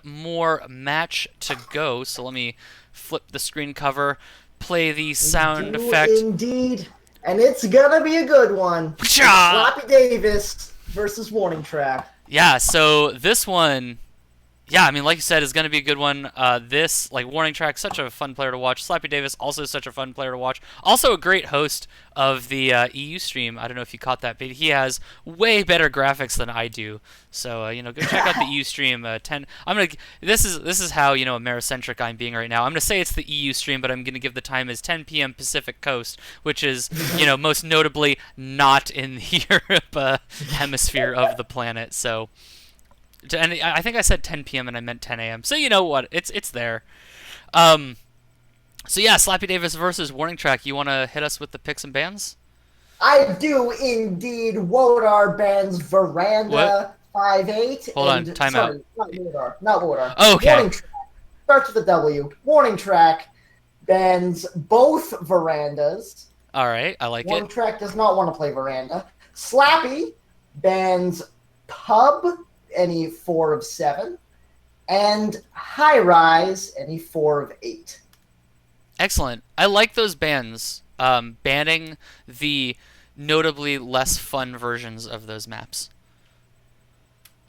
more match to go, so let me flip the screen cover, play the sound Do effect. indeed. And it's gonna be a good one. It's Slappydavis versus WarningTrack. Yeah, so this one, yeah, I mean, like you said, is going to be a good one. This, like, WarningTrack, such a fun player to watch. Slappydavis, also such a fun player to watch. Also a great host of the EU stream. I don't know if you caught that, but he has way better graphics than I do. So, go check out the EU stream. 10. This is how, Americentric I'm being right now. I'm gonna say it's the EU stream, but I'm gonna give the time as 10 p.m. Pacific Coast, which is, most notably not in the Europe hemisphere of the planet. So. And I think I said 10 p.m. and I meant 10 a.m. So you know what? It's there. Um, so yeah, Slappydavis versus WarningTrack. You want to hit us with the picks and bans? I do indeed. Wodar bans What? Veranda 5-8. Hold on, And time out. sorry, not Wodar. Not Wodar. Oh, okay. WarningTrack starts with a W. WarningTrack bans both Verandas. All right, I like it. WarningTrack does not want to play Veranda. Slappy bans Pub any 4 of 7, and High Rise any 4 of 8. Excellent. I like those bans. Banning the notably less fun versions of those maps.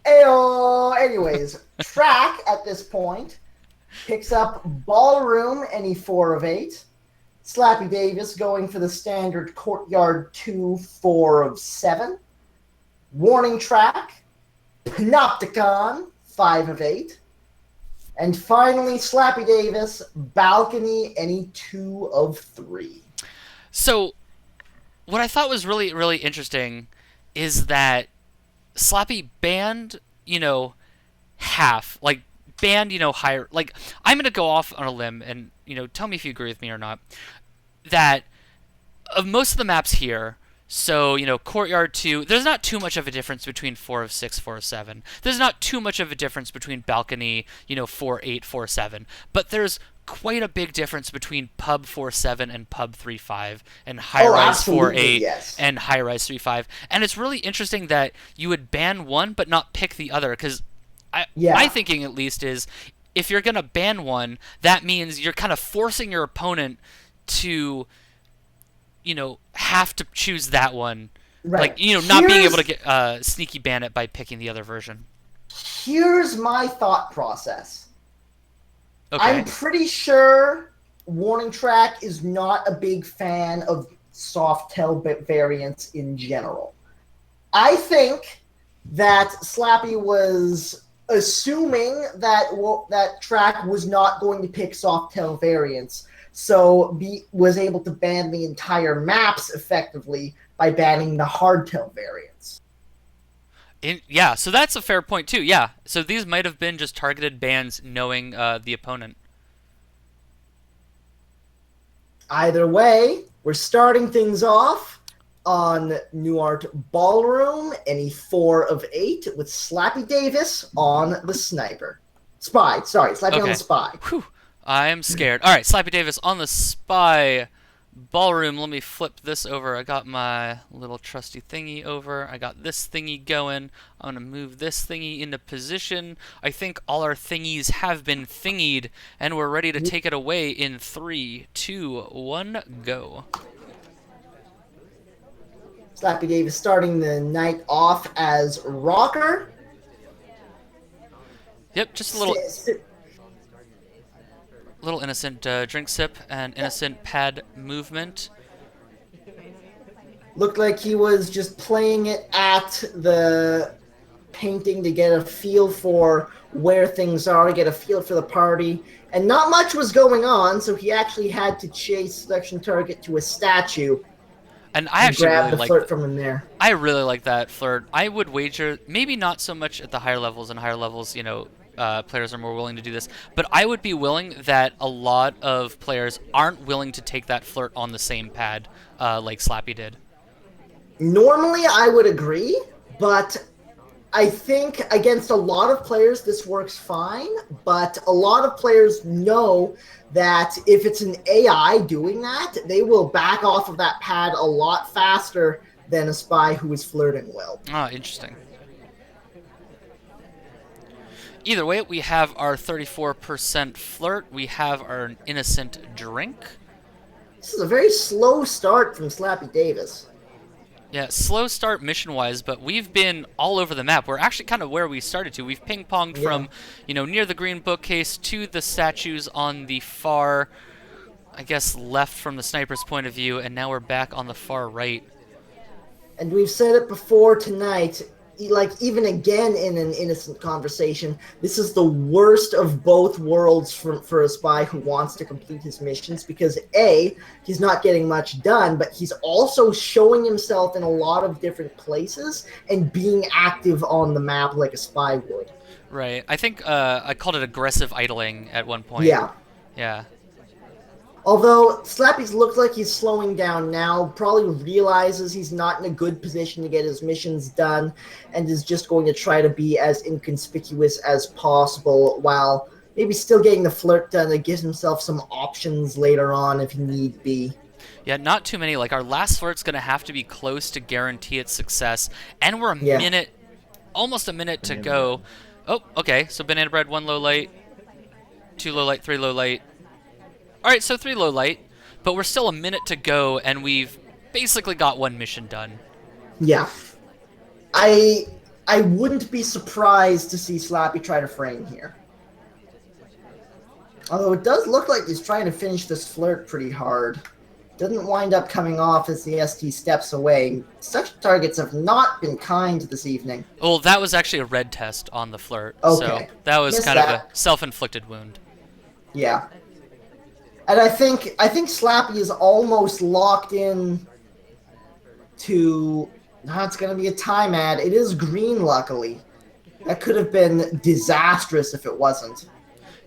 Ayo! Anyways, Track at this point picks up Ballroom any 4 of 8. Slappydavis going for the standard Courtyard 2, 4 of 7. WarningTrack Panopticon, 5 of 8. And finally, Slappydavis, Balcony, any 2 of 3. So, what I thought was really, really interesting is that Slappy banned, half. Like, banned, higher. Like, I'm going to go off on a limb and, tell me if you agree with me or not. That of most of the maps here, so, Courtyard 2, there's not too much of a difference between 4 of 6, 4 of 7. There's not too much of a difference between Balcony, 4, 8, 4, 7. But there's quite a big difference between Pub 4, 7 and Pub 3, 5, and High Rise 4, 8, yes. and High Rise 3, 5. And it's really interesting that you would ban one but not pick the other, because my thinking, at least, is if you're going to ban one, that means you're kind of forcing your opponent to have to choose that one. Right. Like, not being able to get sneaky ban it by picking the other version. Here's my thought process. Okay. I'm pretty sure WarningTrack is not a big fan of Softail variants in general. I think that Slappy was assuming that Track was not going to pick Softail variants, so was able to ban the entire maps effectively by banning the hardtail variants. Yeah, so that's a fair point too. Yeah, so these might have been just targeted bans knowing the opponent. Either way, we're starting things off on Nuart Ballroom, any 4 of 8, with Slappydavis on the Sniper. Slappy on the Spy. Whew. I am scared. All right, Slappydavis on the Spy Ballroom. Let me flip this over. I got my little trusty thingy over. I got this thingy going. I'm going to move this thingy into position. I think all our thingies have been thingied, and we're ready to take it away in 3, 2, 1, go. Slappydavis starting the night off as Rocker. Yep, just a little innocent drink sip and innocent pad movement. Looked like he was just playing it at the painting to get a feel for where things are, get a feel for the party. And not much was going on, so he actually had to chase selection target to a statue. And I actually grab really the like flirt from him there. I really like that flirt. I would wager, maybe not so much at the higher levels. And higher levels, players are more willing to do this. But I would be willing that a lot of players aren't willing to take that flirt on the same pad like Slappy did. Normally, I would agree, but I think against a lot of players this works fine, but a lot of players know that if it's an AI doing that, they will back off of that pad a lot faster than a spy who is flirting well. Ah, interesting. Either way, we have our 34% flirt. We have our innocent drink. This is a very slow start from Slappydavis. Yeah, slow start mission-wise, but we've been all over the map. We're actually kind of where we started to. We've ping-ponged Yeah. from, near the green bookcase to the statues on the far, I guess, left from the sniper's point of view, and now we're back on the far right. And we've said it before tonight, like even again in an innocent conversation, this is the worst of both worlds for a spy who wants to complete his missions because A, he's not getting much done, but he's also showing himself in a lot of different places and being active on the map like a spy would. Right. I think I called it aggressive idling at one point. Yeah. Yeah. Although Slappy's looks like he's slowing down now, probably realizes he's not in a good position to get his missions done, and is just going to try to be as inconspicuous as possible while maybe still getting the flirt done that gives himself some options later on if need be. Yeah, not too many. Like, our last flirt's going to have to be close to guarantee its success, and we're almost a minute to go. Oh, okay, so banana bread, 1 low light, 2 low light, 3 low light. All right, so 3 low light, but we're still a minute to go, and we've basically got 1 mission done. Yeah. I wouldn't be surprised to see Slappy try to frame here. Although it does look like he's trying to finish this flirt pretty hard. Doesn't wind up coming off as the ST steps away. Such targets have not been kind this evening. Well, that was actually a red test on the flirt, Okay. so that was kind of a self-inflicted wound. Yeah. And I think Slappy is almost locked in to... it's going to be a time ad. It is green, luckily. That could have been disastrous if it wasn't.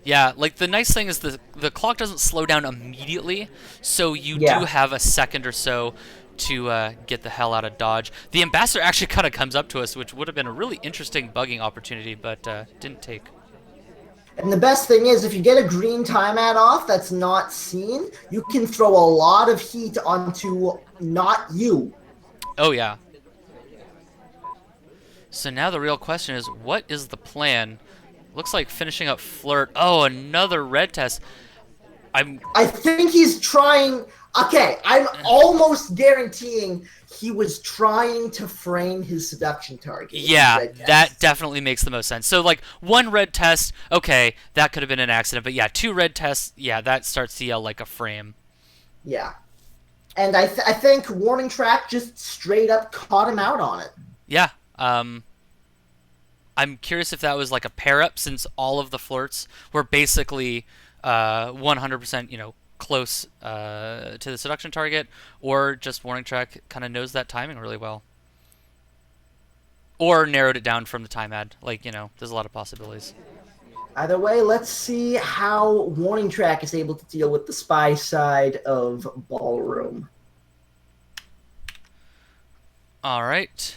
Yeah, like, the nice thing is the clock doesn't slow down immediately, so you do have a second or so to get the hell out of Dodge. The Ambassador actually kind of comes up to us, which would have been a really interesting bugging opportunity, but didn't take. And the best thing is, if you get a green time ad off that's not seen, you can throw a lot of heat onto not you. Oh, yeah. So now the real question is, what is the plan? Looks like finishing up flirt. Oh, another red test. I think he's trying... Okay, I'm almost guaranteeing he was trying to frame his seduction target. Yeah, that definitely makes the most sense. So, like, 1 red test, okay, that could have been an accident. But, yeah, 2 red tests, yeah, that starts to yell like a frame. Yeah. And I think WarningTrack just straight up caught him out on it. Yeah. I'm curious if that was, like, a pair-up, since all of the flirts were basically 100%, close to the seduction target, or just WarningTrack kind of knows that timing really well. Or narrowed it down from the time ad. Like, there's a lot of possibilities. Either way, let's see how WarningTrack is able to deal with the spy side of Ballroom. All right.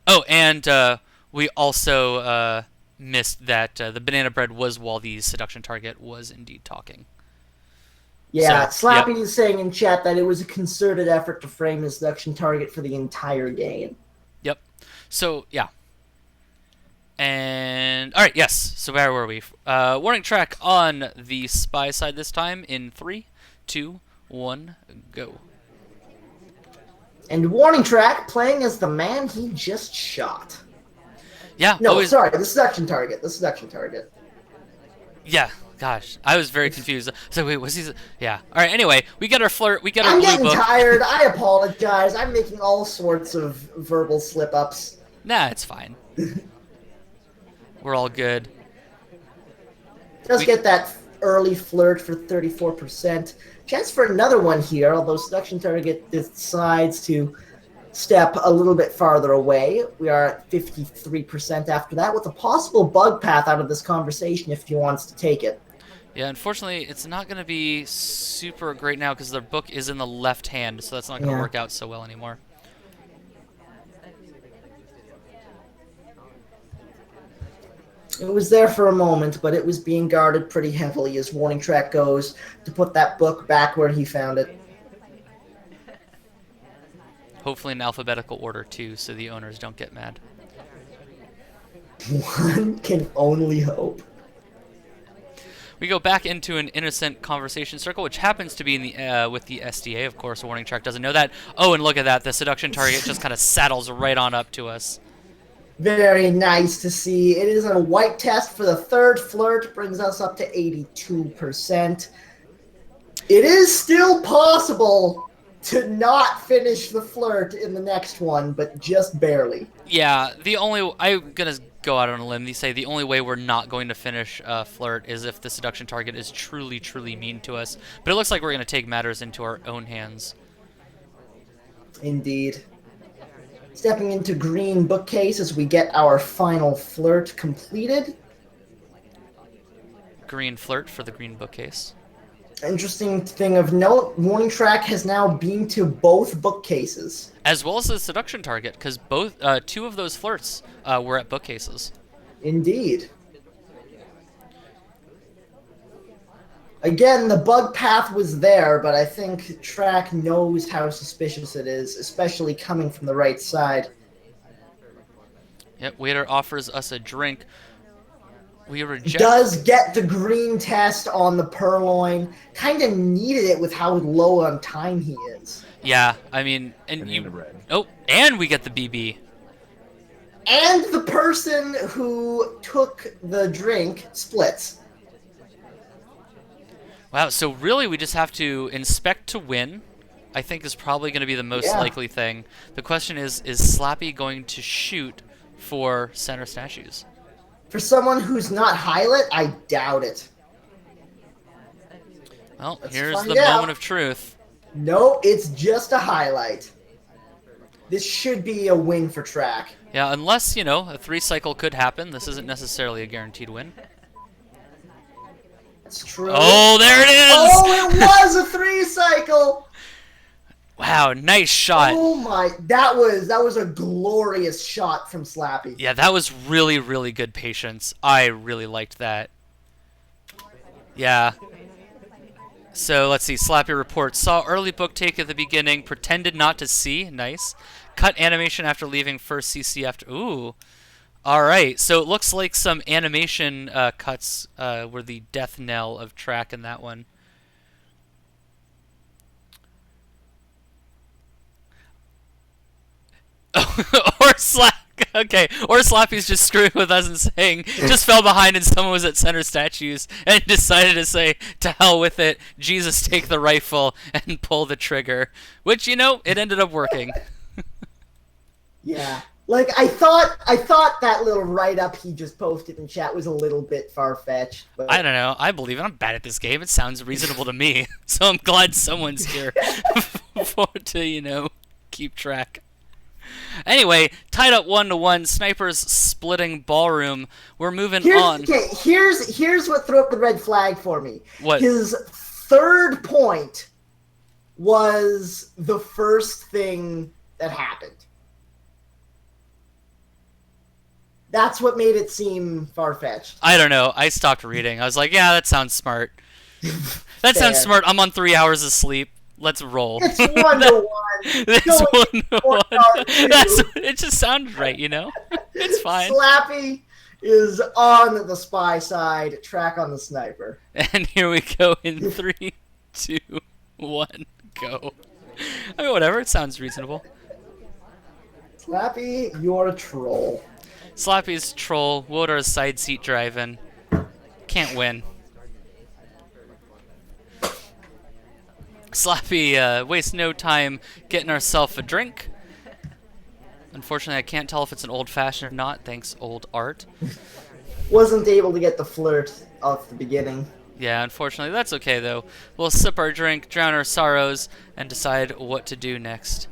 Oh, and we also missed that the banana bread was while the seduction target was indeed talking. Yeah, So, Slappy yep. is saying in chat that it was a concerted effort to frame his seduction target for the entire game. Yep. So, yeah. And, all right, yes. So where were we? WarningTrack on the spy side this time in 3, 2, 1, go. And WarningTrack playing as the man he just shot. Yeah. No, sorry, the seduction target. The seduction target. Yeah. Gosh, I was very confused. So wait, was he? Yeah. All right. Anyway, we get our flirt. We get our blue book. I'm getting tired. I apologize. I'm making all sorts of verbal slip-ups. Nah, it's fine. We're all good. Just get that early flirt for 34%. Chance for another one here, although seduction target decides to step a little bit farther away. We are at 53% after that, with a possible bug path out of this conversation if he wants to take it. Yeah, unfortunately, it's not going to be super great now because their book is in the left hand, so that's not going to work out so well anymore. It was there for a moment, but it was being guarded pretty heavily as WarningTrack goes to put that book back where he found it. Hopefully in alphabetical order, too, so the owners don't get mad. One can only hope. We go back into an innocent conversation circle, which happens to be in the with the SDA. Of course, WarningTrack doesn't know that. Oh, and look at that. The seduction target just kind of saddles right on up to us. Very nice to see. It is a white test for the third flirt, brings us up to 82%. It is still possible to not finish the flirt in the next one, but just barely. Yeah, I'm gonna go out on a limb and say the only way we're not going to finish flirt is if the seduction target is truly, truly mean to us. But it looks like we're gonna take matters into our own hands. Indeed. Stepping into green bookcase as we get our final flirt completed. Green flirt for the green bookcase. Interesting thing of note, WarningTrack has now been to both bookcases. As well as the seduction target, because both two of those flirts were at bookcases. Indeed. Again, the bug path was there, but I think Track knows how suspicious it is, especially coming from the right side. Yep, waiter offers us a drink. We reject. Does get the green test on the purloin. Kind of needed it with how low on time he is. Yeah, I mean, and you. Oh, and we get the BB. And the person who took the drink splits. Wow, so really we just have to inspect to win, I think is probably going to be the most likely thing. The question is Slappy going to shoot for center statues? For someone who's not highlight, I doubt it. Well, Let's here's find the out. moment of truth. No, it's just a highlight. This should be a win for Track. Yeah, unless, you know, a 3-cycle could happen. This isn't necessarily a guaranteed win. That's true. Oh, there it is! Oh, it was a 3-cycle! Wow, nice shot. Oh my, that was a glorious shot from Slappy. Yeah, that was really, really good patience. I really liked that. Yeah. So, let's see. Slappy reports. Saw early book take at the beginning. Pretended not to see. Nice. Cut animation after leaving. First CC after... Ooh. Alright, so it looks like some animation cuts were the death knell of Track in that one. Or Slappy's just screwing with us and saying, just fell behind and someone was at center statues and decided to say, to hell with it, Jesus take the rifle and pull the trigger. Which, you know, it ended up working. Yeah. Like, I thought that little write-up he just posted in chat was a little bit far-fetched. But... I don't know. I believe it. I'm bad at this game. It sounds reasonable to me. So I'm glad someone's here to, you know, keep track. Anyway, tied up 1-1. Snipers splitting ballroom. We're moving on. Okay, here's what threw up the red flag for me. What? His third point was the first thing that happened. That's what made it seem far-fetched. I don't know. I stopped reading. I was like, yeah, that sounds smart. That sounds smart. I'm on 3 hours of sleep. Let's roll. It's 1-1. It's 1-1. It just sounds right, you know? It's fine. Slappy is on the spy side, Track on the sniper. And here we go in 3, 2, 1, go. I mean, whatever. It sounds reasonable. Slappy, you're a troll. Slappy's troll. Wodar's side seat driving. Can't win. Slappy wastes no time getting ourselves a drink. Unfortunately, I can't tell if it's an old-fashioned or not. Thanks, old art. Wasn't able to get the flirt off the beginning. Yeah, unfortunately. That's okay, though. We'll sip our drink, drown our sorrows, and decide what to do next.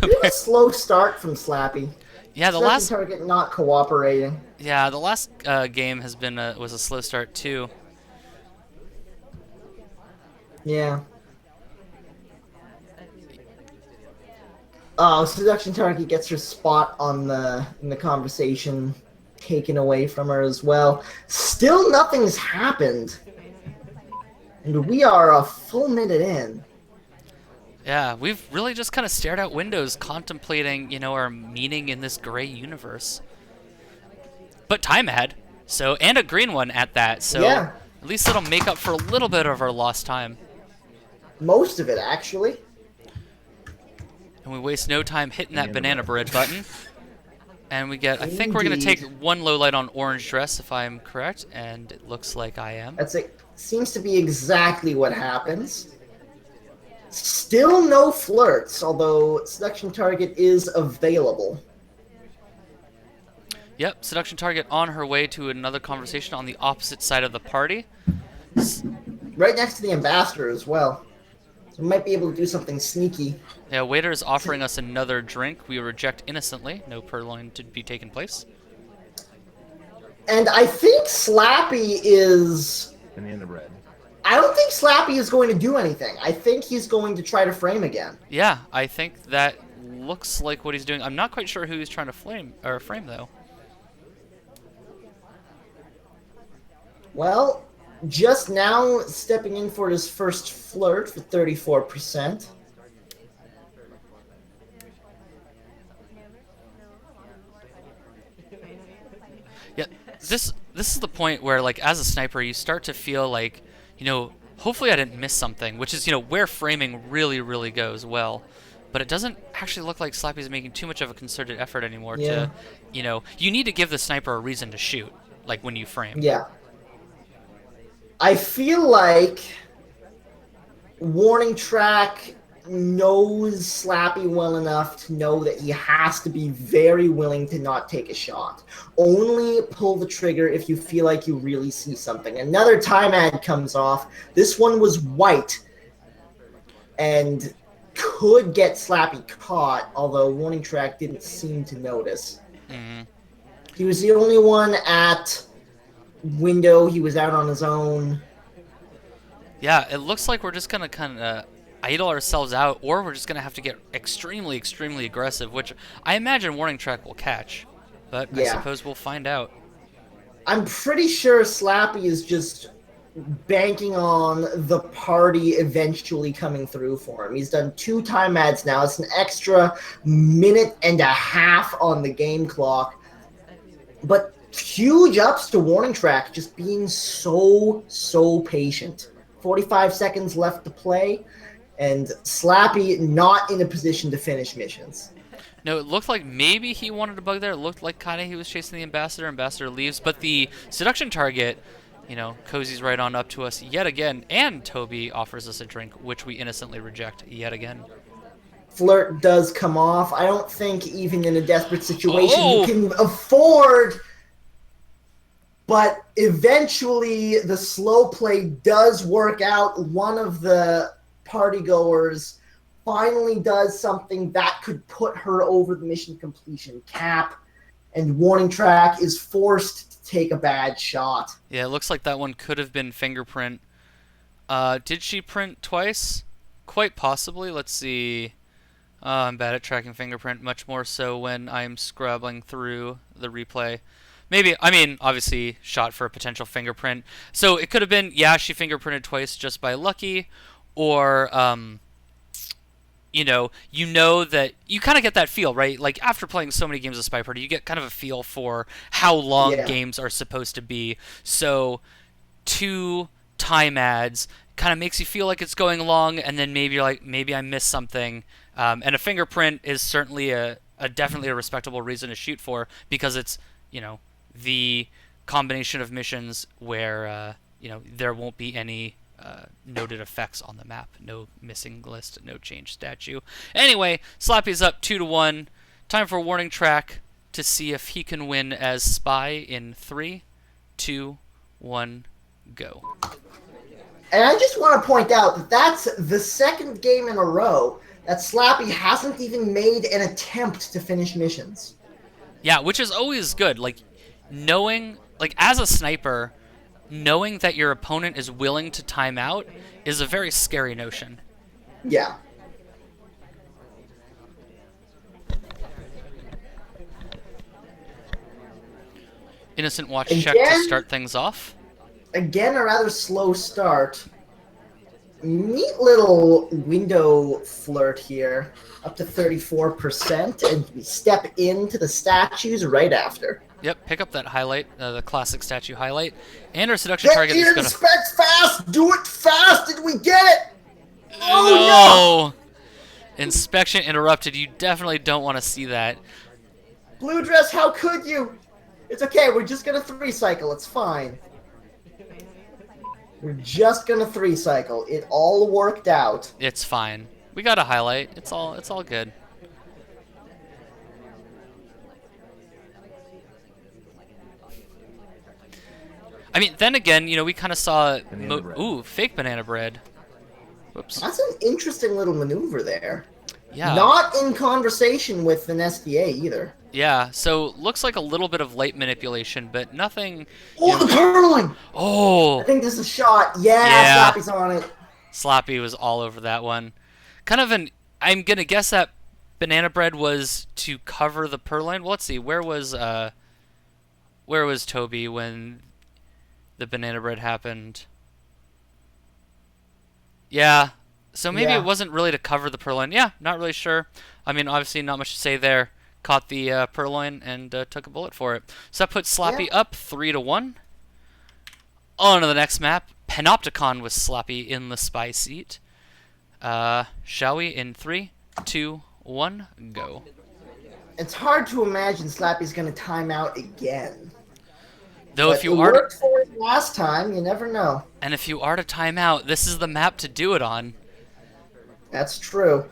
Really a slow start from Slappy. Yeah, the last target not cooperating. Yeah, the last game has been was a slow start too. Yeah. Oh, seduction target gets her spot on in the conversation taken away from her as well. Still nothing's happened. And we are a full minute in. Yeah, we've really just kind of stared out windows, contemplating, our meaning in this gray universe. But time ahead, so and a green one at that. So Yeah, at least it'll make up for a little bit of our lost time. most of it actually. And we waste no time hitting that banana bread button. And we get, I think we're going to take Indeed. one low light on orange dress, if I'm correct. And it looks like I am. That's it. Seems to be exactly what happens. Still no flirts, although seduction target is available. Yep, seduction target on her way to another conversation on the opposite side of the party. Right next to the ambassador as well. So we might be able to do something sneaky. Yeah, waiter is offering us another drink. We reject innocently. No purloin to be taken place. And I think Slappy is... Banana bread. I don't think Slappy is going to do anything. I think he's going to try to frame again. Yeah, I think that looks like what he's doing. I'm not quite sure who he's trying to frame though. Well, just now stepping in for his first flirt for 34%. Yeah, this is the point where, like, as a sniper, you start to feel like, hopefully I didn't miss something, which is, where framing really, really goes well. But it doesn't actually look like Slappy's making too much of a concerted effort anymore Yeah. to, you need to give the sniper a reason to shoot, like when you frame. Yeah. I feel like WarningTrack knows Slappy well enough to know that he has to be very willing to not take a shot. Only pull the trigger if you feel like you really see something. Another time ad comes off. This one was white and could get Slappy caught, although WarningTrack didn't seem to notice. Mm-hmm. He was the only one at window. He was out on his own. Yeah, it looks like we're just going to kind of idle ourselves out, or we're just going to have to get extremely, extremely aggressive, which I imagine WarningTrack will catch. But I Yeah. suppose we'll find out. I'm pretty sure Slappy is just banking on the party eventually coming through for him. He's done 2 time ads now. It's an extra minute and a half on the game clock. But huge ups to WarningTrack just being so patient. 45 seconds left to play, and Slappy not in a position to finish missions. No, it looked like maybe he wanted to bug there. It looked like kind of he was chasing the ambassador. Ambassador leaves, but the seduction target, cozies right on up to us yet again, and Toby offers us a drink, which we innocently reject yet again. Flirt does come off. I don't think even in a desperate situation Oh! you can afford, but eventually the slow play does work out. One of the partygoers finally does something that could put her over the mission completion cap, and WarningTrack is forced to take a bad shot. Yeah, it looks like that one could have been fingerprint. Did she print twice? Quite possibly. Let's see. I'm bad at tracking fingerprint, much more so when I'm scrubbing through the replay. Maybe, obviously, shot for a potential fingerprint. So it could have been, yeah, she fingerprinted twice just by lucky, or, that you kind of get that feel, right? Like, after playing so many games of SpyParty, you get kind of a feel for how long games are supposed to be. So 2 time ads kind of makes you feel like it's going long, and then maybe you're like, maybe I missed something. And a fingerprint is certainly definitely a respectable reason to shoot for, because it's, the combination of missions where, there won't be any noted effects on the map. No missing list, no change statue. Anyway, Slappy's up 2-1. Time for WarningTrack to see if he can win as Spy in 3, 2, 1, go. And I just want to point out that that's the second game in a row that Slappy hasn't even made an attempt to finish missions. Yeah, which is always good. Like, knowing, like, as a sniper, knowing that your opponent is willing to time out is a very scary notion. Yeah. Innocent watch check to start things off. Again, a rather slow start. Neat little window flirt here, up to 34%, and we step into the statues right after. Yep, pick up that highlight, the classic statue highlight. And our seduction Get target is the going to... inspect fast! Do it fast! Did we get it? Oh No! Inspection interrupted. You definitely don't want to see that. no! Blue dress, how could you? It's okay, we're just gonna 3-cycle, it's fine. We're just gonna 3-cycle. It all worked out. It's fine. We got a highlight. It's all good. I mean, then again, you know, we kind of saw... Ooh, fake banana bread. Whoops. That's an interesting little maneuver there. Yeah. Not in conversation with an SDA either. Yeah, so looks like a little bit of light manipulation, but nothing... Oh, the turtling! Oh! I think this is a shot. Yeah, Slappy's on it. Sloppy was all over that one. Kind of an... I'm going to guess that banana bread was to cover the purloin. Well, let's see. Where was Toby when the banana bread happened? Yeah. So maybe it wasn't really to cover the purloin. Yeah, not really sure. I mean, obviously not much to say there. Caught the purloin and took a bullet for it. So that puts Slappy up 3-1. On to the next map. Panopticon with Slappy in the spy seat. Shall we? In 3, 2, 1, go. It's hard to imagine Slappy's going to time out again. Though but if you it are worked for him last time, you never know. And if you are to time out, this is the map to do it on. That's true.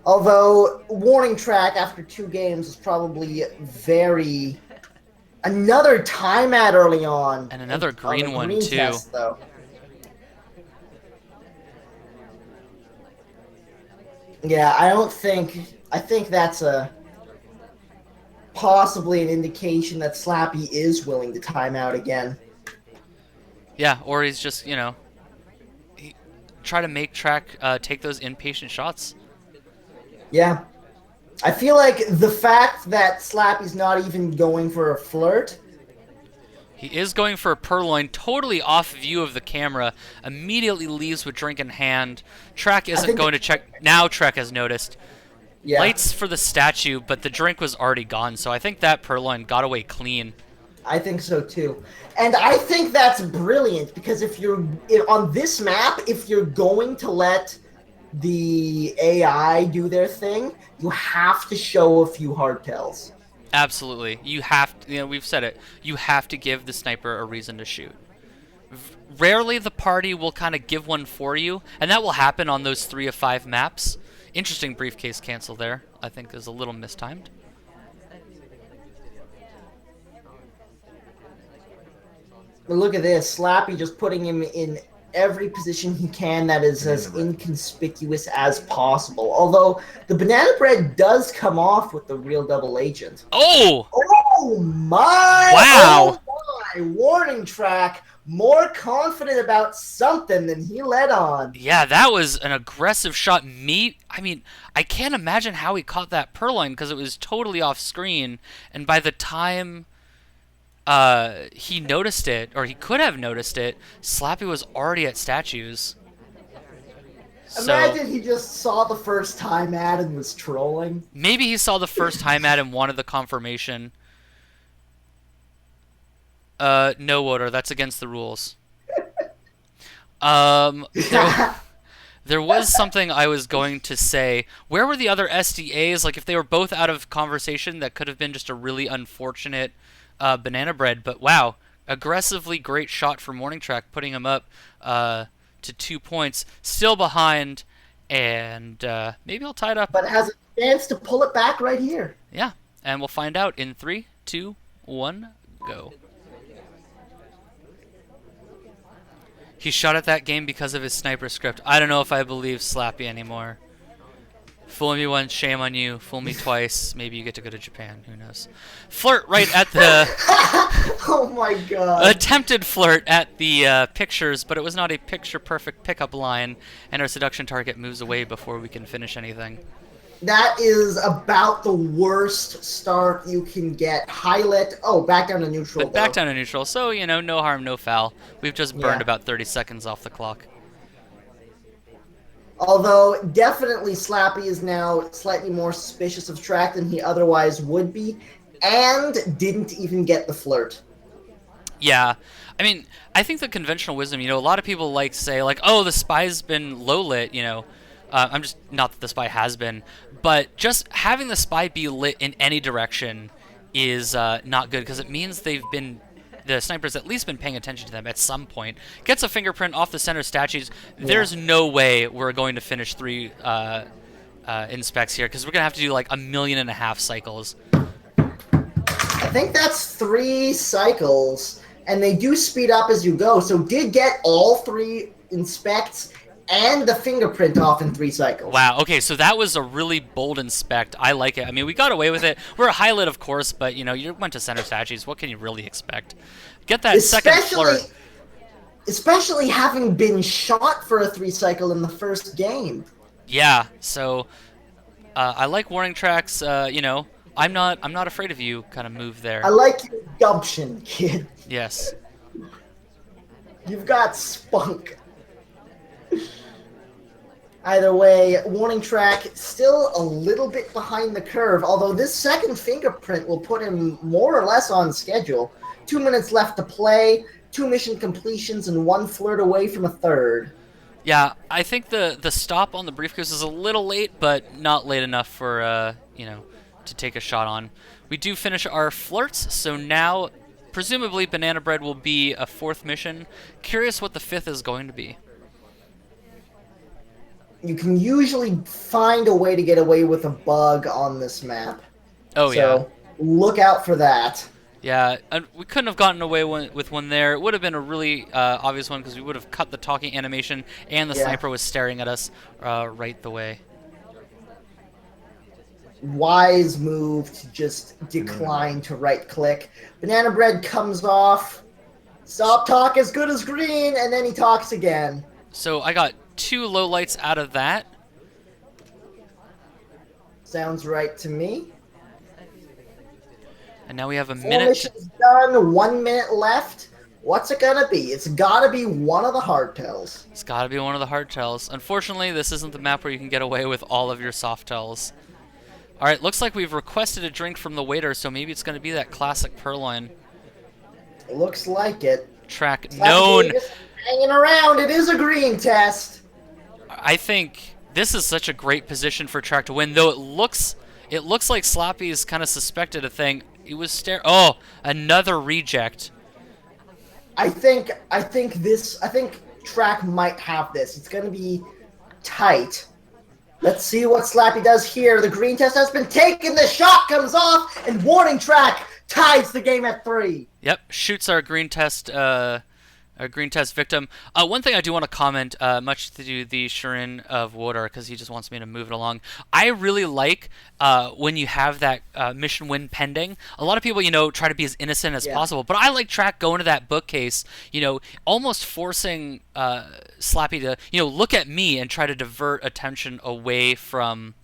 Although, WarningTrack after 2 games is probably very... Another time at early on. And another green one, green too. Test, though. Yeah, I think that's possibly an indication that Slappy is willing to time out again. Yeah, or he's just, you know, try to make Track take those impatient shots. Yeah. I feel like the fact that Slappy's not even going for a flirt. He is going for a purloin, totally off view of the camera, immediately leaves with drink in hand. Track isn't going to check. Now Track has noticed. Yeah. Lights for the statue, but the drink was already gone, so I think that purloin got away clean. I think so too. And I think that's brilliant, because if you're on this map, if you're going to let the AI do their thing, you have to show a few hardtails. Absolutely. You have to, you know, we've said it. You have to give the sniper a reason to shoot. Rarely the party will kind of give one for you, and that will happen on those 3 of 5 maps. Interesting briefcase cancel there. I think is a little mistimed. But look at this. Slappy just putting him in every position he can that is as inconspicuous as possible. Although the banana bread does come off with the real double agent. Oh! Oh my! Wow! Oh my! WarningTrack more confident about something than he let on. Yeah, that was an aggressive shot. I mean, I can't imagine how he caught that purloin because it was totally off screen. And by the time he noticed it, or he could have noticed it, Slappy was already at statues. Imagine he just saw the first time ad and was trolling. Maybe he saw the first time ad and wanted the confirmation. No, Woder, that's against the rules. There was something I was going to say. Where were the other SDAs? Like, if they were both out of conversation, that could have been just a really unfortunate banana bread. But wow, aggressively great shot from WarningTrack, putting him up to 2 points. Still behind, and maybe I'll tie it up. But has a chance to pull it back right here. Yeah, and we'll find out in 3, 2, 1, go. He shot at that game because of his sniper script. I don't know if I believe Slappy anymore. Fool me once, shame on you. Fool me twice, maybe you get to go to Japan. Who knows? Flirt right at the... Oh my god. Attempted flirt at the pictures, but it was not a picture-perfect pickup line, and our seduction target moves away before we can finish anything. That is about the worst start you can get. Highlight. Oh, back down to neutral. But back down to neutral, so, you know, no harm, no foul. We've just burned about 30 seconds off the clock. Although, definitely Slappy is now slightly more suspicious of Track than he otherwise would be, and didn't even get the flirt. Yeah, I mean, I think the conventional wisdom, a lot of people like to say like, oh, the spy's been low lit, I'm just not that the spy has been, but just having the spy be lit in any direction is not good because it means the sniper's at least been paying attention to them at some point. Gets a fingerprint off the center statues. There's no way we're going to finish 3 inspects here because we're gonna have to do like 1.5 million cycles. I think that's 3 cycles, and they do speed up as you go, so did get all 3 inspects and the fingerprint off in 3 cycles. Wow, okay, so that was a really bold inspect. I like it. I mean, we got away with it. We're a high lit, of course, but, you went to center statues. What can you really expect? Get that second flirt. Especially having been shot for a 3 cycle in the first game. Yeah, so I like WarningTrack's, I'm not afraid of you kind of move there. I like your gumption, kid. Yes. You've got spunk. Either way, WarningTrack still a little bit behind the curve, although this second fingerprint will put him more or less on schedule. 2 minutes left to play, 2 mission completions, and 1 flirt away from a third. Yeah, I think the stop on the briefcase is a little late, but not late enough for, to take a shot on. We do finish our flirts, so now, presumably, Banana Bread will be a 4th mission. Curious what the 5th is going to be. You can usually find a way to get away with a bug on this map. Oh, so look out for that. Yeah, we couldn't have gotten away with one there. It would have been a really obvious one because we would have cut the talking animation and the sniper was staring at us right the way. Wise move to just decline to right-click. Banana Bread comes off. Stop talk as good as green, and then he talks again. So I got 2 lowlights out of that. Sounds right to me. And now we have a 4 minute. missions done, 1 minute left. What's it gonna be? It's gotta be one of the hardtails. It's gotta be one of the hardtails. Unfortunately, this isn't the map where you can get away with all of your softtails. Alright, looks like we've requested a drink from the waiter, so maybe it's gonna be that classic purloin. It looks like it. Track known. Hanging around, it is a green test. I think this is such a great position for Track to win, though it looks like Slappy's kind of suspected a thing. He was oh, another reject. I think Track might have this. It's gonna be tight. Let's see what Slappy does here. The green test has been taken. The shot comes off, and WarningTrack ties the game at 3. Yep, shoots our green test victim. One thing I do want to comment, much to the chagrin of Wodar, because he just wants me to move it along. I really like when you have that mission win pending. A lot of people, try to be as innocent as possible, but I like Track going to that bookcase, almost forcing Slappy to, look at me and try to divert attention away from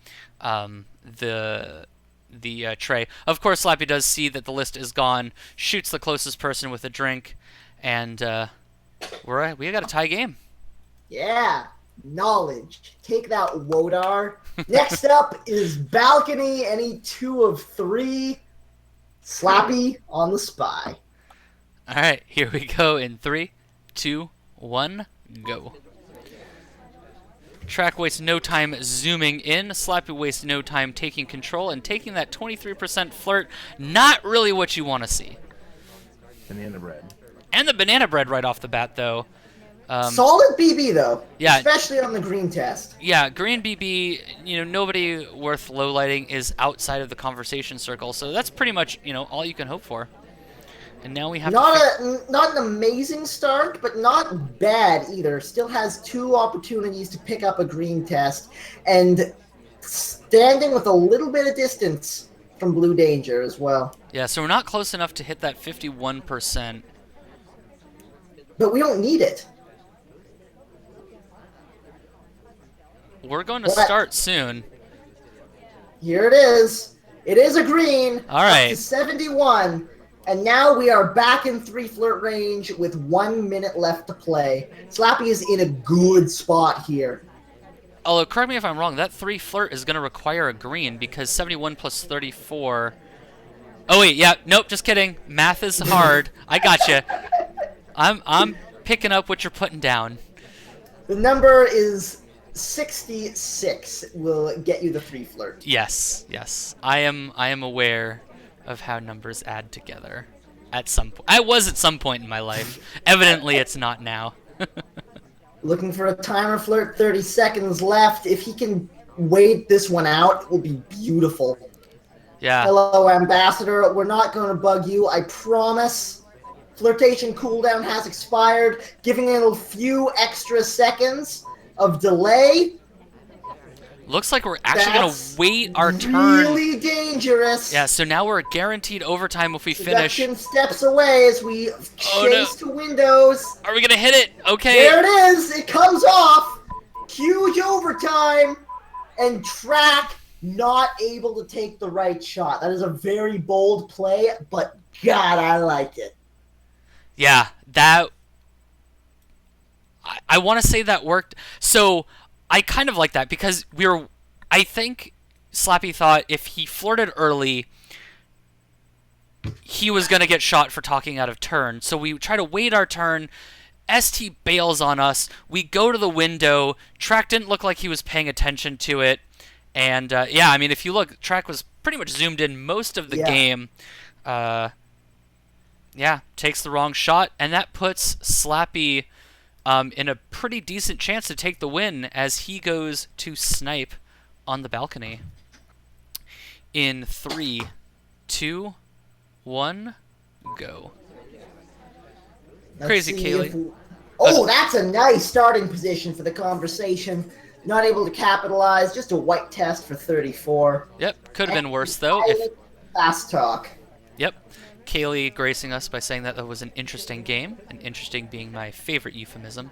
the tray. Of course, Slappy does see that the list is gone, shoots the closest person with a drink, and we got a tie game. Yeah, knowledge. Take that, Wodar. Next up is Balcony. Any 2 of 3. Slappy on the spy. All right, here we go in 3, 2, 1, go. Track wastes no time zooming in. Slappy wastes no time taking control and taking that 23% flirt. Not really what you want to see. Banana Bread. And the Banana Bread right off the bat, though. Solid BB, though. Yeah. Especially on the green test. Yeah, green BB, nobody worth lowlighting is outside of the conversation circle, so that's pretty much, all you can hope for. And now we have not an amazing start, but not bad either. Still has 2 opportunities to pick up a green test, and standing with a little bit of distance from Blue Danger as well. Yeah, so we're not close enough to hit that 51%. But we don't need it. We're going to start soon. Here it is. It is a green. All right. Up to 71. And now we are back in 3 flirt range with 1 minute left to play. Slappy is in a good spot here. Although, correct me if I'm wrong, that 3 flirt is going to require a green because 71 plus 34... Oh, wait, yeah, nope, just kidding. Math is hard. I gotcha. I'm picking up what you're putting down. The number is 66. Will get you the 3 flirt. Yes, yes. I am aware of how numbers add together. At some point. I was at some point in my life. Evidently, it's not now. Looking for a timer flirt, 30 seconds left. If he can wait this one out, it will be beautiful. Yeah. Hello, Ambassador. We're not going to bug you, I promise. Flirtation cooldown has expired, giving it a few extra seconds of delay. Looks like we're actually going to wait our turn. Really dangerous. Yeah, so now we're guaranteed overtime if we finish. Seduction steps away as we chase to windows. Are we going to hit it? Okay. There it is. It comes off. Huge overtime. And Track not able to take the right shot. That is a very bold play, but God, I like it. Yeah, that... I want to say that worked. So... I kind of like that because I think Slappy thought if he flirted early, he was going to get shot for talking out of turn. So we try to wait our turn. ST bails on us. We go to the window. Track didn't look like he was paying attention to it. And, yeah, I mean, if you look, Track was pretty much zoomed in most of the game. Yeah, takes the wrong shot. And that puts Slappy... in a pretty decent chance to take the win as he goes to snipe on the balcony. In 3, 2, 1, go. Crazy Kaylee. Oh, that's a nice starting position for the conversation. Not able to capitalize, just a white test for 34. Yep, could have been worse though. Fast talk. Yep. Kaylee gracing us by saying that was an interesting game, and interesting being my favorite euphemism.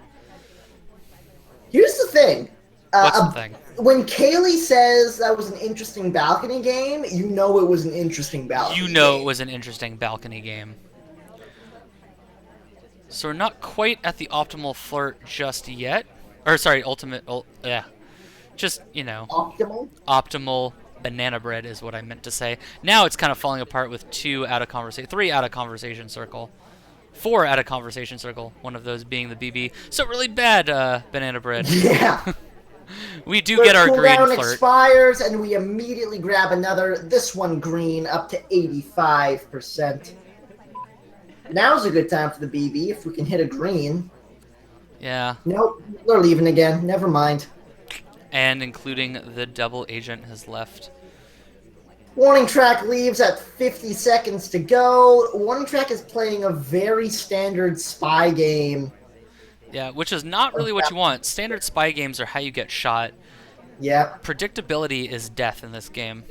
Here's the thing. What's the thing? When Kaylee says that was an interesting balcony game, you know it was an interesting balcony game. It was an interesting balcony game. So we're not quite at the optimal flirt just yet. Or, sorry, ultimate... yeah. Just, you know... Optimal? Optimal... Banana bread is what I meant to say. Now it's kind of falling apart with 3 out of conversation circle. 4 out of conversation circle. One of those being the BB. So really bad banana bread. Yeah. We do get our green flirt. Expires and we immediately grab another. This one green up to 85%. Now's a good time for the BB if we can hit a green. Yeah. Nope. We're leaving again. Never mind. And including the double agent has left. WarningTrack leaves at 50 seconds to go. WarningTrack is playing a very standard spy game. Yeah, which is not really what you want. Standard spy games are how you get shot. Yeah. Predictability is death in this game.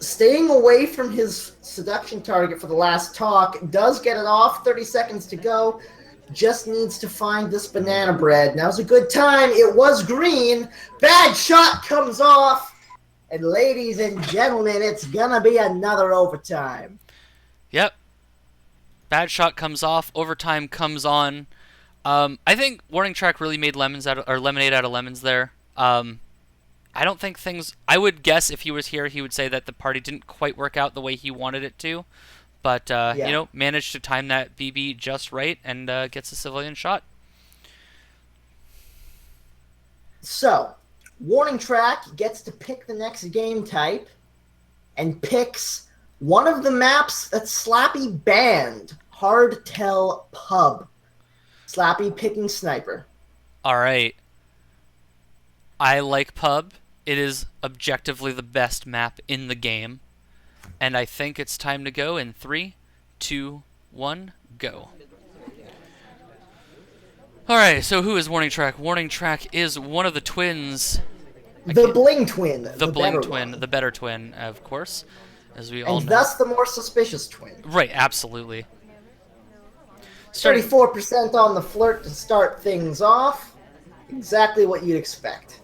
Staying away from his seduction target for the last talk. Does get it off. 30 seconds to go. Just needs to find this banana bread. Now's a good time. It was green. Bad shot comes off. And ladies and gentlemen, it's gonna be another overtime. Yep. Bad shot comes off. Overtime comes on. I think WarningTrack really made lemonade out of lemons there. I don't think things... I would guess if he was here, he would say that the party didn't quite work out the way he wanted it to. But, you know, managed to time that BB just right and gets a civilian shot. So, WarningTrack gets to pick the next game type and picks one of the maps that Slappy banned, Hardtail Pub. Slappy picking Sniper. All right. I like Pub. It is objectively the best map in the game. And I think it's time to go in 3, 2, 1, go. Alright, so who is WarningTrack? WarningTrack is one of the twins. The Bling Twin. The Bling Twin, the better twin, of course. As we all know. And thus the more suspicious twin. Right, absolutely. 34% on the flirt to start things off. Exactly what you'd expect.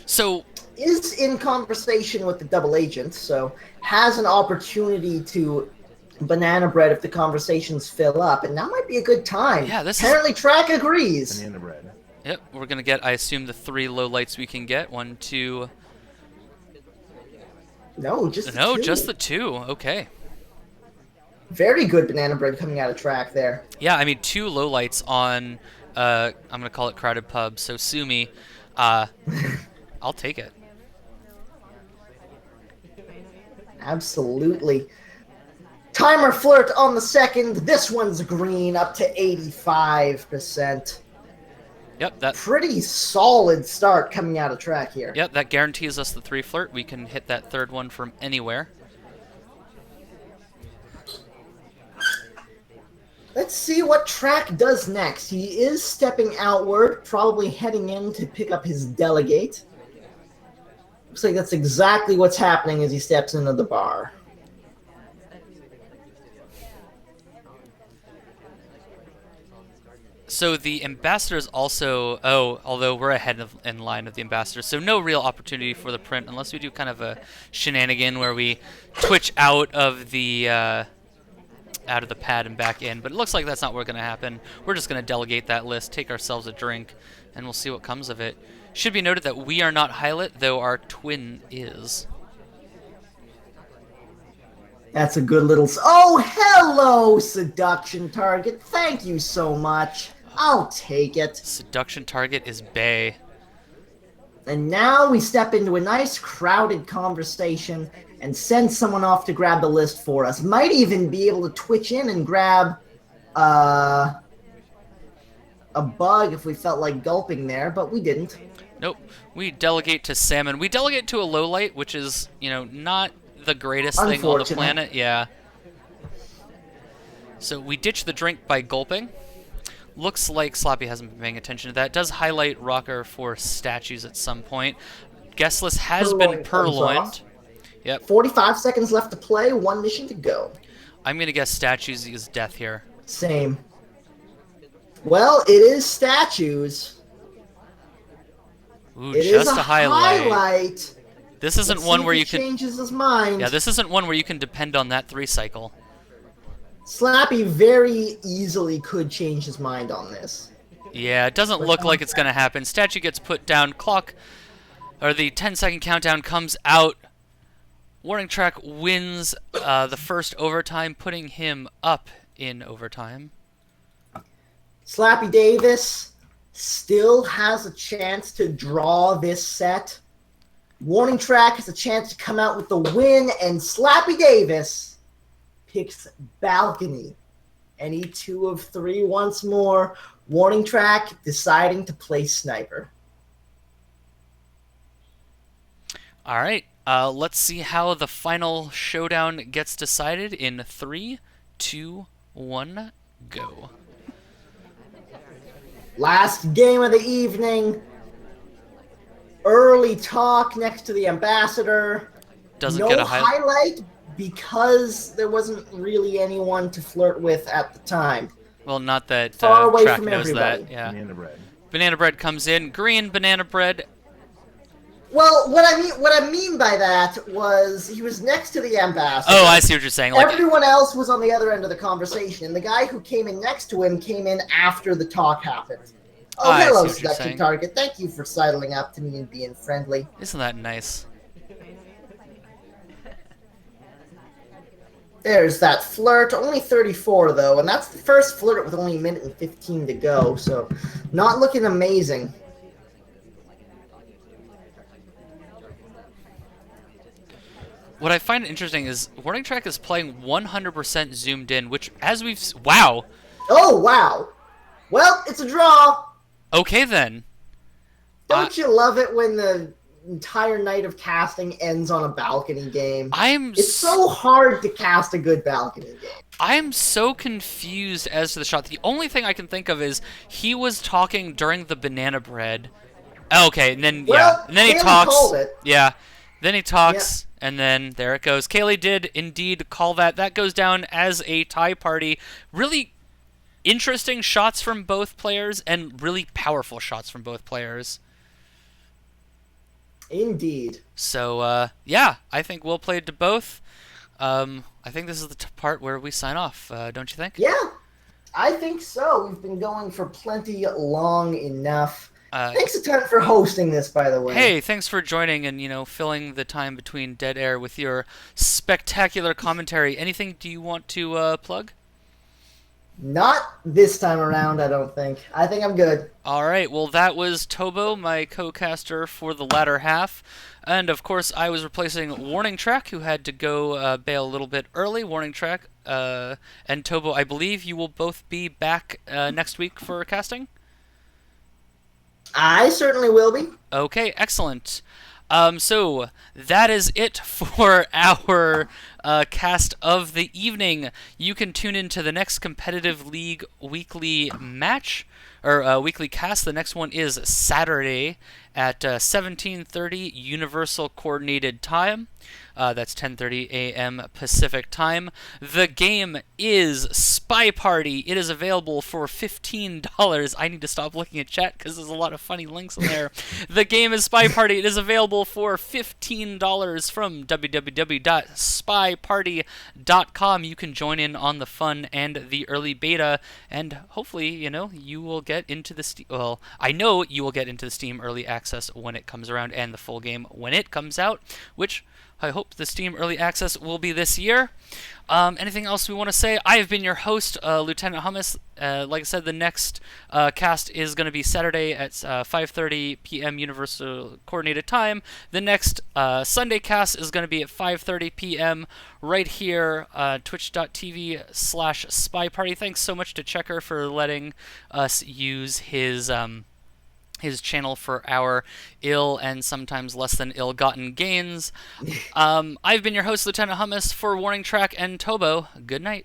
So is in conversation with the double agent, so has an opportunity to Banana Bread if the conversations fill up, and that might be a good time. Yeah, this Apparently Track agrees. Banana bread. Yep, we're going to get, I assume, the 3 low lights we can get. 1, 2... No, just the No, two. just the 2. Okay. Very good Banana Bread coming out of Track there. Yeah, I mean, 2 low lights on, I'm going to call it Crowded Pub, so sue me. I'll take it. Absolutely. Timer Flirt on the second. This one's green, up to 85%. Yep, that Pretty solid start coming out of Track here. Yep, that guarantees us the 3 flirt. We can hit that third one from anywhere. Let's see what Track does next. He is stepping outward, probably heading in to pick up his delegate. Looks like that's exactly what's happening as he steps into the bar. So the ambassadors also, although we're ahead in line of the ambassadors, so no real opportunity for the print unless we do kind of a shenanigan where we twitch out of the pad and back in. But it looks like that's not what's going to happen. We're just going to delegate that list, take ourselves a drink, and we'll see what comes of it. Should be noted that we are not highlight, though our twin is. That's a good little... Oh, hello, seduction target. Thank you so much. I'll take it. Seduction target is Bay. And now we step into a nice crowded conversation and send someone off to grab the list for us. Might even be able to twitch in and grab a bug if we felt like gulping there, but we didn't. Nope. We delegate to Salmon. We delegate to a low light, which is, not the greatest thing on the planet. Yeah. So we ditch the drink by gulping. Looks like Slappy hasn't been paying attention to that. It does highlight Rocker for statues at some point. Guest list has been purloined. Yep. 45 seconds left to play, 1 mission to go. I'm going to guess statues is death here. Same. Well, it is statues. Ooh, It just is a a highlight. highlight. This isn't Let's one see where if you he can... changes his mind. Yeah, this isn't one where you can depend on that 3 cycle. Slappy very easily could change his mind on this. Yeah, it doesn't look like it's going to happen. Statue gets put down. Clock, or the 10-second countdown comes out. WarningTrack wins the first overtime, putting him up in overtime. Slappydavis still has a chance to draw this set. WarningTrack has a chance to come out with the win, and Slappydavis picks Balcony. Any 2 of 3 once more. WarningTrack deciding to play Sniper. All right, let's see how the final showdown gets decided in 3, 2, 1, go. Last game of the evening. Early talk next to the ambassador. Doesn't get a highlight because there wasn't really anyone to flirt with at the time. Well, not that Far away Track from knows everybody. that. Yeah. Banana bread. Banana bread comes in. Green banana bread. Well, what I mean by that was he was next to the ambassador. Oh, I see what you're saying. Like, Everyone else was on the other end of the conversation, and the guy who came in next to him came in after the talk happened. Oh, I see hello, what you're seduction saying. target. Thank you for sidling up to me and being friendly. Isn't that nice? There's that flirt. Only 34, though, and that's the first flirt with only a minute and 15 to go, so not looking amazing. What I find interesting is WarningTrack is playing 100% zoomed in, which, as we've... Wow! Oh, wow. Well, it's a draw. Okay, then. Don't you love it when the entire night of casting ends on a balcony game? It's so hard to cast a good balcony game. I'm so confused as to the shot. The only thing I can think of is he was talking during the banana bread. Okay, and then, Well, and then he Kaylee talks. called it. Yeah. Then he talks, and then there it goes. Kaylee did indeed call that. That goes down as a tie party. Really interesting shots from both players, and really powerful shots from both players. Indeed. So, yeah, I think well played to both. I think this is the part where we sign off, don't you think? Yeah, I think so. We've been going for plenty long enough. Thanks a ton for hosting this, by the way. Hey, thanks for joining and, filling the time between dead air with your spectacular commentary. Anything do you want to plug? Not this time around, I don't think. I think I'm good. All right, well, that was Tobo, my co-caster for the latter half. And, of course, I was replacing WarningTrack, who had to go bail a little bit early. WarningTrack and Tobo, I believe you will both be back next week for casting? I certainly will be. Okay, excellent. So that is it for our cast of the evening. You can tune into the next Competitive League weekly match, or weekly cast. The next one is Saturday at 17:30 Universal Coordinated Time. That's 10:30 a.m. Pacific Time. The game is Spy Party. It is available for $15. I need to stop looking at chat because there's a lot of funny links in there. The game is Spy Party. It is available for $15 from www.spyparty.com. You can join in on the fun and the early beta, and hopefully, you will get into the Steam. Well, I know you will get into the Steam early access when it comes around, and the full game when it comes out, which I hope the Steam Early Access will be this year. Anything else we want to say? I have been your host, Lieutenant Hummus. Like I said, the next cast is going to be Saturday at 5:30 p.m. Universal Coordinated Time. The next Sunday cast is going to be at 5:30 p.m. right here, twitch.tv/SpyParty. Thanks so much to Checker for letting us use his channel for our ill and sometimes less than ill-gotten gains. I've been your host, Lieutenant Hummus, for WarningTrack and Tobo. Good night.